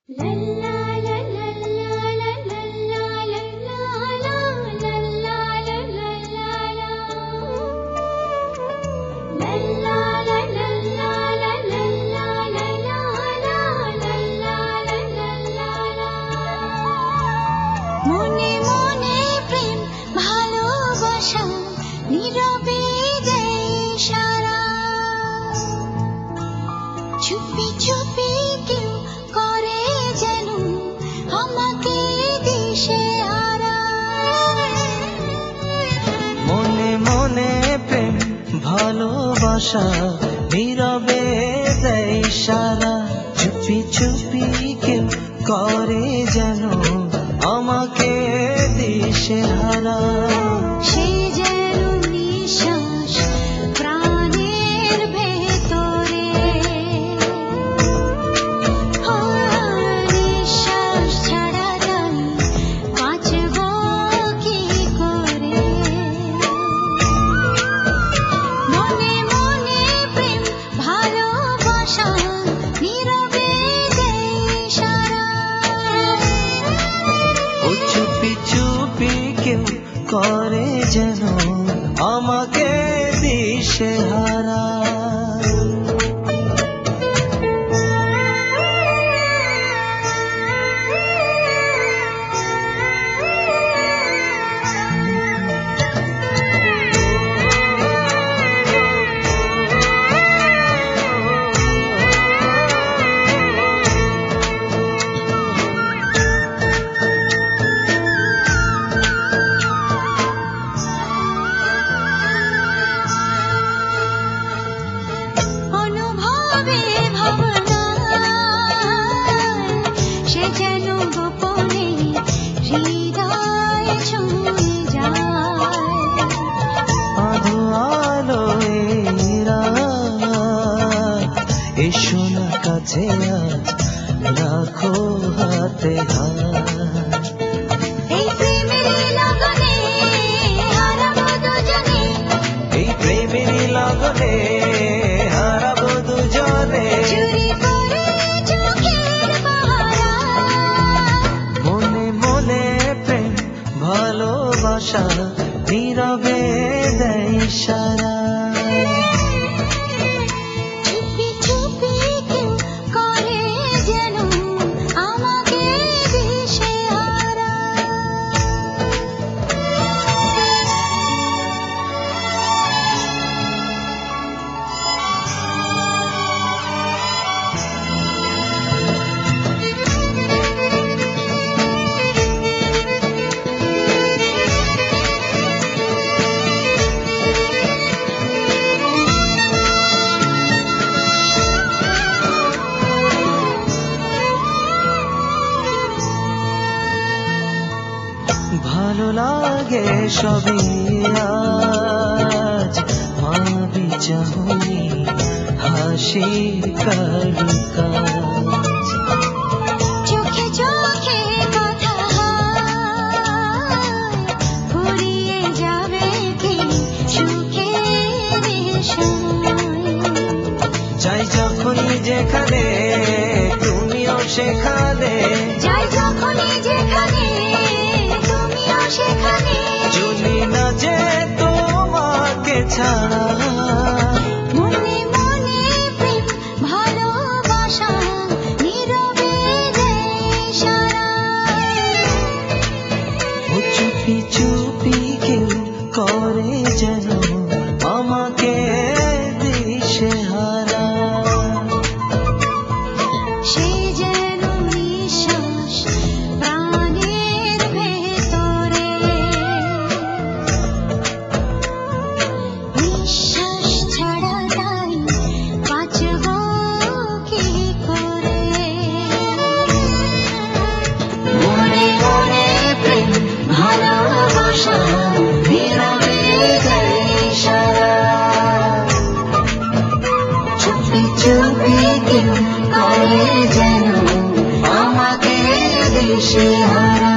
মনে মনে প্রেম ভালোবাসা নীরবে দেয় সারা, চুপি চুপি কেউ করে যেন আমাকে দিশেহারা। মনে মনে প্রেম ভালোবাসা নীরবে দেয় সারা, চুপি চুপি কেউ করে যেন আমাকে দিশেহারা। সেই যেন নিঃশ্বাস প্রাণের ভেতরে, নিঃশ্বাস ছাড়া যাই বাঁচব কি করে। মনে মনে প্রেম ভালোবাসা নীরবে দেয় সারা, ও চুপি চুপি কেউ করে যেন আমাকে দিশেহারা। অনুভবে ভাবনায় সে যেন গোপনে হৃদয় ছুঁয়ে যায়। আধো আলোয় রাত, এসো না কাছে আজ, রাখো হাতে হাত। এই প্রেমের লগনে হারাবো দুজনে, এই প্রেমের লগনে হারাবো দুজনে। চুরি করে চোখের পাহারা। মনে মনে প্রেম ভালোবাসা নীরবে দেয় সারা, চুপি চুপি কেউ করে যেন আমাকে দিশেহারা। ভালো লাগে সবই আজ, মাবি চাহনি হাসি কারুকাজ। চোখে চোখে কথা ফুরিয়ে যাবে কি সুখের সময়। যাই যখনই যেখানে তুমিও সেখানে, যাই যখনই যেখানে তুমিও সেখানে। চলি না যে তোমাকে ছাড়া। মনে মনে প্রেম ভালোবাসা নীরবে দেয় সারা, ও চুপি চুপি কেউ করে যেন আমাকে দিশেহারা। সেই যেন নিঃশ্বাস প্রাণের ভেতরে, নিঃশ্বাস ছাড়া যাই বাঁচব কি করে। মনে মনে প্রেম ভালোবাসা নীরবে দেয় সারা, চুপি চুপি কেউ করে যেন আমাকে দিশেহারা।